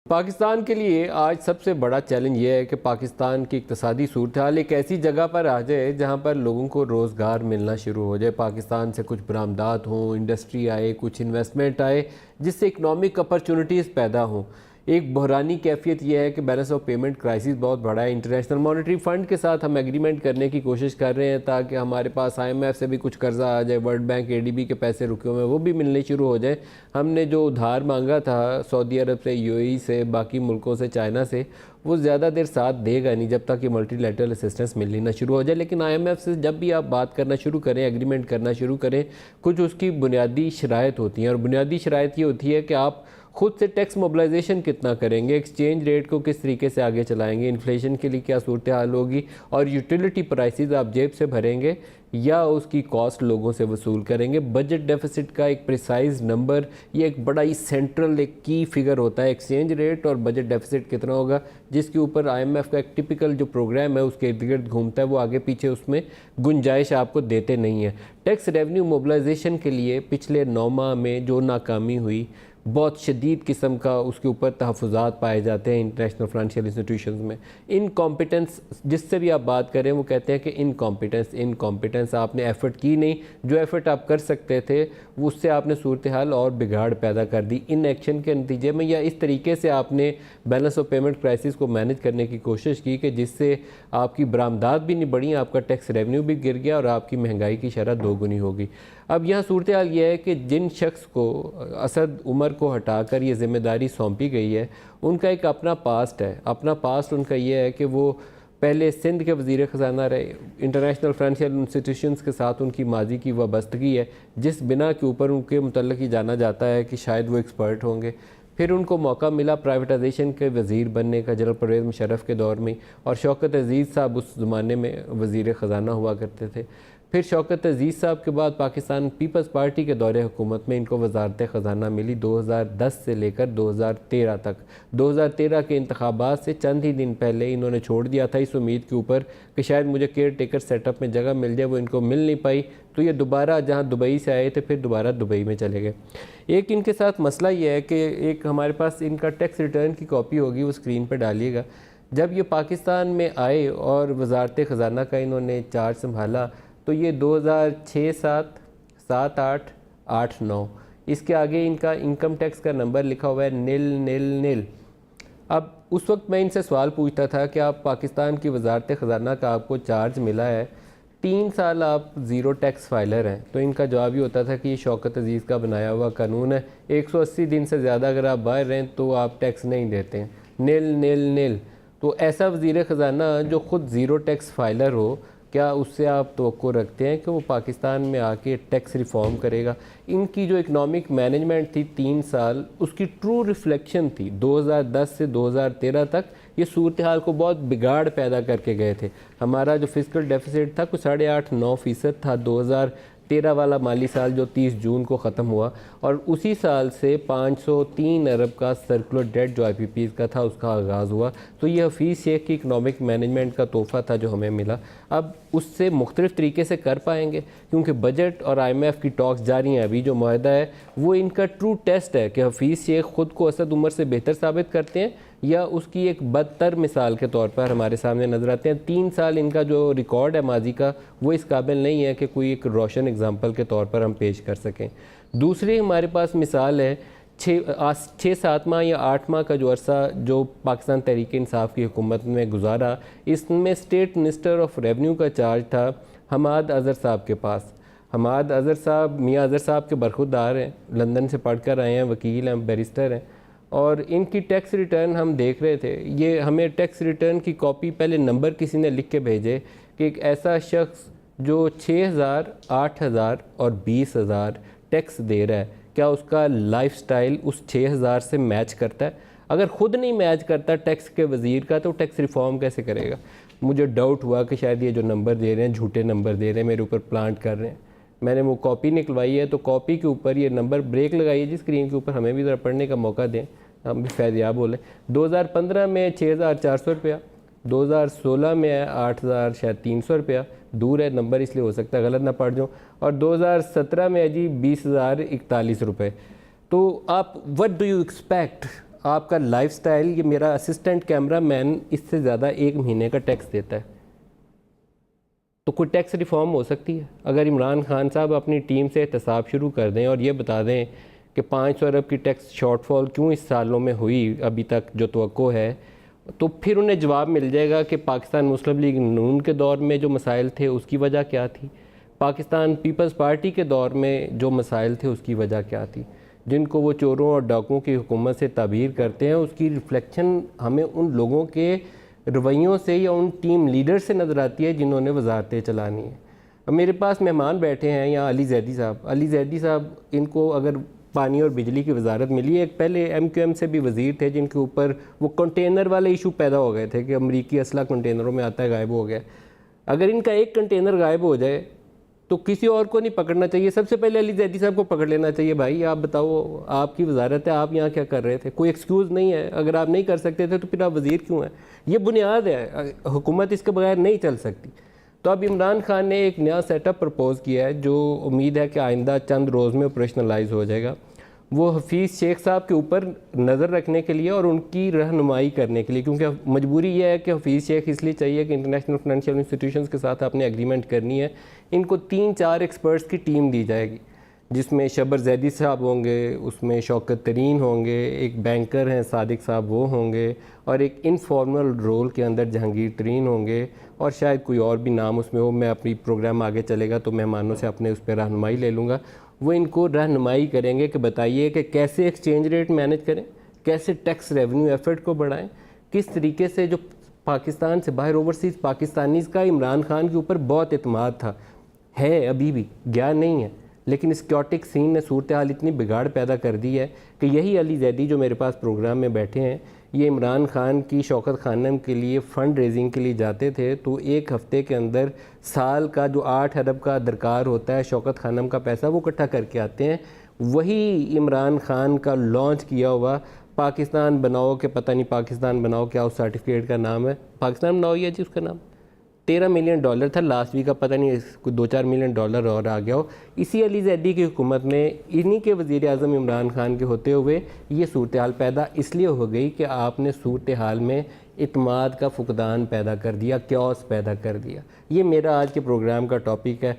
पाकिस्तान के लिए आज सबसे बड़ा चैलेंज ये है कि पाकिस्तान की इक़्तिसादी सूरत हाल एक ऐसी जगह पर आ जाए जहाँ पर लोगों को रोज़गार मिलना शुरू हो जाए, पाकिस्तान से कुछ बरामदात हों, इंडस्ट्री आए, कुछ इन्वेस्टमेंट आए, जिससे इकनॉमिक अपॉर्चुनिटीज़ पैदा हों। एक बहरानी कैफियत यह है कि बैलेंस ऑफ पेमेंट क्राइसिस बहुत बड़ा है। इंटरनेशनल मॉनेटरी फ़ंड के साथ हम एग्रीमेंट करने की कोशिश कर रहे हैं ताकि हमारे पास IMF से भी कुछ कर्जा आ जाए, वर्ल्ड बैंक ADB के पैसे रुके हुए हैं वो भी मिलने शुरू हो जाए। हमने जो उधार मांगा था सऊदी अरब से, UAE से, बाकी मुल्कों से, चाइना से, वो ज़्यादा देर साथ देगा नहीं जब तक ये मल्टीलैटरल असिस्टेंस मिलनी ना शुरू हो जाए। लेकिन IMF से जब भी आप बात करना शुरू करें, एग्रीमेंट करना शुरू करें, कुछ उसकी बुनियादी शराइत होती हैं और बुनियादी शराइत ये होती है कि आप खुद से टैक्स मोबिलाइजेशन कितना करेंगे, एक्सचेंज रेट को किस तरीके से आगे चलाएंगे, इन्फ्लेशन के लिए क्या सूरत हाल होगी, और यूटिलिटी प्राइसेस आप जेब से भरेंगे या उसकी कॉस्ट लोगों से वसूल करेंगे। बजट डेफिसिट का एक प्रिसाइज नंबर, ये एक बड़ा ही सेंट्रल एक की फिगर होता है। एक्सचेंज रेट और बजट डेफिसिट कितना होगा, जिसके ऊपर IMF का एक टिपिकल जो प्रोग्राम है उसके इर्द गिर्द घूमता है, वो आगे पीछे उसमें गुंजाइश आपको देते नहीं है। टैक्स रेवेन्यू मोबिलाइजेशन के लिए पिछले 9 माह में जो नाकामी हुई, बहुत शदीद किस्म का उसके ऊपर तहफ़्फ़ुज़ात पाए जाते हैं इंटरनेशनल फाइनेंशियल इंस्टीट्यूशंस में। इनकॉम्पिटेंस, जिससे भी आप बात करें वो कहते हैं कि इनकॉम्पिटेंस, आपने एफ़र्ट की नहीं, जो एफ़र्ट आप कर सकते थे उससे आपने सूरत हाल और बिगाड़ पैदा कर दी इन एक्शन के नतीजे में, या इस तरीके से आपने बैलेंस ऑफ पेमेंट क्राइसिस को मैनेज करने की कोशिश की कि जिससे आपकी बरामदात भी नहीं बढ़ी, आपका टैक्स रेवेन्यू भी गिर गया और आपकी महंगाई की शरह दोगुनी होगी। अब यहाँ सूरत हाल ये है कि जिन शख्स को असद उमर को हटाकर ये ज़िम्मेदारी सौंपी गई है, उनका एक अपना पास्ट है। अपना पास्ट उनका ये है कि वो पहले सिंध के वज़ीर ख़जाना रहे, इंटरनेशनल फाइनेंशियल इंस्टीट्यूशंस के साथ उनकी माजी की वाबस्तगी है, जिस बिना के ऊपर उनके मुतल्लिक़ ही जाना जाता है कि शायद वो एक्सपर्ट होंगे। फिर उनको मौका मिला प्राइवेटाइजेशन के वज़ीर बनने का जनरल परवेज़ मुशर्रफ के दौर में, और शौकत अज़ीज़ साहब उस ज़माने में वज़ीर ख़जाना हुआ करते थे। फिर शौकत अज़ीज़ साहब के बाद पाकिस्तान पीपल्स पार्टी के दौरे हुकूमत में इनको वज़ारत ख़जाना मिली 2010 से लेकर 2013 तक। 2013 के इंतखाबात से चंद ही दिन पहले इन्होंने छोड़ दिया था इस उम्मीद के ऊपर कि शायद मुझे केयर टेकर सेटअप में जगह मिल जाए, वो इनको मिल नहीं पाई, तो ये दोबारा जहाँ दुबई से आए थे फिर दोबारा दुबई में चले गए। एक इनके साथ मसला ये है कि एक हमारे पास इनका टैक्स रिटर्न की कॉपी होगी, वो स्क्रीन पर डालिएगा। जब ये पाकिस्तान में आए और वज़ारत ख़जाना का इन्होंने चार्ज संभाला तो ये 2006, 7, 7, 8, 8, 9, इसके आगे इनका इनकम टैक्स का नंबर लिखा हुआ है नील नील नील। अब उस वक्त मैं इनसे सवाल पूछता था कि आप पाकिस्तान की वज़ारत ख़जाना का आपको चार्ज मिला है, 3 साल आप ज़ीरो टैक्स फाइलर हैं, तो इनका जवाब ये होता था कि ये शौकत अज़ीज़ का बनाया हुआ कानून है, 180 दिन से ज़्यादा अगर आप बाहर रहें तो आप टैक्स नहीं देते हैं, नील नील नील। तो ऐसा वज़ीर ख़जाना जो ख़ुद ज़ीरो टैक्स फाइलर हो, क्या उससे आप तवक्को रखते हैं कि वो पाकिस्तान में आके टैक्स रिफॉर्म करेगा? इनकी जो इकनॉमिक मैनेजमेंट थी 3 साल, उसकी ट्रू रिफ्लेक्शन थी 2010 से 2013 तक। ये सूरत हाल को बहुत बिगाड़ पैदा करके गए थे। हमारा जो फिजिकल डेफिसिट था कुछ 8.5-9% था 2013 वाला माली साल जो 30 जून को ख़त्म हुआ, और उसी साल से 503 अरब का सर्कुलर डेट जो IPPs का था उसका आगाज़ हुआ। तो ये हफीज़ शेख की इकनॉमिक मैनेजमेंट का तोहफ़ा था जो हमें मिला। अब उससे मुख्तलिफ़ तरीके से कर पाएंगे क्योंकि बजट और IMF की टॉक्स जारी हैं। अभी जो मुआहदा है वो इनका ट्रू टेस्ट है कि हफीज़ शेख ख़ुद को असद उमर से बेहतर साबित करते हैं या उसकी एक बदतर मिसाल के तौर पर हमारे सामने नज़र आते हैं। 3 साल इनका जो रिकॉर्ड है माजी का, वो इस काबिल नहीं है कि कोई एक रोशन एग्जाम्पल के तौर पर हम पेश कर सकें। दूसरी हमारे पास मिसाल है 6-7 माह या 8 माह का जो अरसा जो पाकिस्तान तहरीक इंसाफ की हुकूमत में गुजारा, इसमें स्टेट मिनिस्टर ऑफ रेवेन्यू का चार्ज था हमाद अज़हर साहब के पास। हमाद अज़हर साहब मियाँ अज़हर साहब के बरखुरदार हैं, लंदन से पढ़ कर आए हैं, वकील हैं, बैरिस्टर हैं, और इनकी टैक्स रिटर्न हम देख रहे थे। ये हमें टैक्स रिटर्न की कॉपी पहले नंबर किसी ने लिख के भेजे कि एक ऐसा शख्स जो 6,000, 8,000 और 20,000 टैक्स दे रहा है, क्या उसका लाइफस्टाइल उस 6,000 से मैच करता है? अगर ख़ुद नहीं मैच करता टैक्स के वज़ीर का, तो टैक्स रिफॉर्म कैसे करेगा? मुझे डाउट हुआ कि शायद ये जो नंबर दे रहे हैं झूठे नंबर दे रहे हैं, मेरे ऊपर प्लांट कर रहे हैं। मैंने वो कॉपी निकलवाई है, तो कॉपी के ऊपर ये नंबर ब्रेक लगाइए जी स्क्रीन के ऊपर, हमें भी ज़रा पढ़ने का मौका दें, हम भी फैज़याब बोलें। 2015 में 6,400 रुपया, 2016 में 8,000 शायद 300 रुपया, दूर है नंबर इसलिए हो सकता है गलत ना पढ़ जाऊँ, और 2017 में है जी 20,041 रुपये। तो आप व्हाट डू यू एक्सपेक्ट? आपका लाइफस्टाइल, ये मेरा असिस्टेंट कैमरा मैन इससे ज़्यादा 1 महीने का टैक्स देता है, तो कोई टैक्स रिफॉर्म हो सकती है? अगर इमरान खान साहब अपनी टीम से एहतसाब शुरू कर दें और ये बता दें कि 500 अरब की टैक्स शॉर्टफॉल क्यों इस सालों में हुई अभी तक जो तवक्को है, तो फिर उन्हें जवाब मिल जाएगा कि पाकिस्तान मुस्लिम लीग नून के दौर में जो मसाइल थे उसकी वजह क्या थी, पाकिस्तान पीपल्स पार्टी के दौर में जो मसाइल थे उसकी वजह क्या थी। जिनको वो चोरों और डाकुओं की हुकूमत से ताबीर करते हैं, उसकी रिफ्लेक्शन हमें उन लोगों के रवैयों से या उन टीम लीडर से नज़र आती है जिन्होंने वजारतें चलानी है। अब मेरे पास मेहमान बैठे हैं यहाँ, अली जैदी साहब। अली जैदी साहब, इनको अगर पानी और बिजली की वजारत मिली है, एक पहले MQM से भी वज़ीर थे जिनके ऊपर वो कंटेनर वाले इशू पैदा हो गए थे कि अमरीकी असला कंटेनरों में आता है, गायब हो गया। अगर इनका एक कंटेनर गायब हो जाए तो किसी और को नहीं पकड़ना चाहिए, सबसे पहले अली जैदी साहब को पकड़ लेना चाहिए। भाई आप बताओ, आपकी वजारत है, आप यहाँ क्या कर रहे थे? कोई एक्सक्यूज़ नहीं है। अगर आप नहीं कर सकते थे तो फिर आप वज़ीर क्यों हैं? ये बुनियाद है, हुकूमत इसके बगैर नहीं चल सकती। तो अब इमरान खान ने एक नया सेटअप प्रपोज़ किया है जो उम्मीद है कि आइंदा चंद रोज़ में ऑपरेशनलाइज हो जाएगा। वो हफीज़ शेख साहब के ऊपर नज़र रखने के लिए और उनकी रहनुमाई करने के लिए, क्योंकि मजबूरी ये है कि हफीज़ शेख इसलिए चाहिए कि इंटरनेशनल फाइनेंशियल इंस्टीट्यूशंस के साथ आपने एग्रीमेंट करनी है। इनको 3-4 एक्सपर्ट्स की टीम दी जाएगी जिसमें शबर जैदी साहब होंगे, उसमें शौकत तरीन होंगे, एक बैंकर हैं सादिक साहब वो होंगे, और एक इनफॉर्मल रोल के अंदर जहांगीर तरीन होंगे, और शायद कोई और भी नाम उसमें हो। मैं अपनी प्रोग्राम आगे चलेगा तो मेहमानों से अपने उस पर रहनुमाई ले लूँगा। वो इनको रहनुमाई करेंगे कि बताइए कि कैसे एक्सचेंज रेट मैनेज करें, कैसे टैक्स रेवेन्यू एफर्ट को बढ़ाएं, किस तरीके से जो पाकिस्तान से बाहर ओवरसीज़ पाकिस्तानीज़ का इमरान खान के ऊपर बहुत एतमाद था, है अभी भी, गया नहीं है, लेकिन इस क्योटिक सीन ने सूरत हाल इतनी बिगाड़ पैदा कर दी है कि यही अली जैदी जो मेरे पास प्रोग्राम में बैठे हैं, ये इमरान खान की शौकत खानम के लिए फ़ंड रेजिंग के लिए जाते थे तो एक हफ़्ते के अंदर साल का जो 8 अरब का दरकार होता है शौकत खानम का पैसा वो इकट्ठा करके आते हैं। वही इमरान खान का लॉन्च किया हुआ पाकिस्तान बनाओ, के पता नहीं पाकिस्तान बनाओ क्या उस सर्टिफिकेट का नाम है, पाकिस्तान बनाओ या जी उसका नाम, $13 मिलियन था लास्ट वीक का, पता नहीं कोई $2-4 मिलियन और आ गया हो। इसी अली जैदी की हुकूमत में इन्हीं के वज़ीर आज़म इमरान खान के होते हुए ये सूरत हाल पैदा इसलिए हो गई कि आपने सूरत हाल में इत्माद का फुकदान पैदा कर दिया, क्योस पैदा कर दिया। ये मेरा आज के प्रोग्राम का टॉपिक है।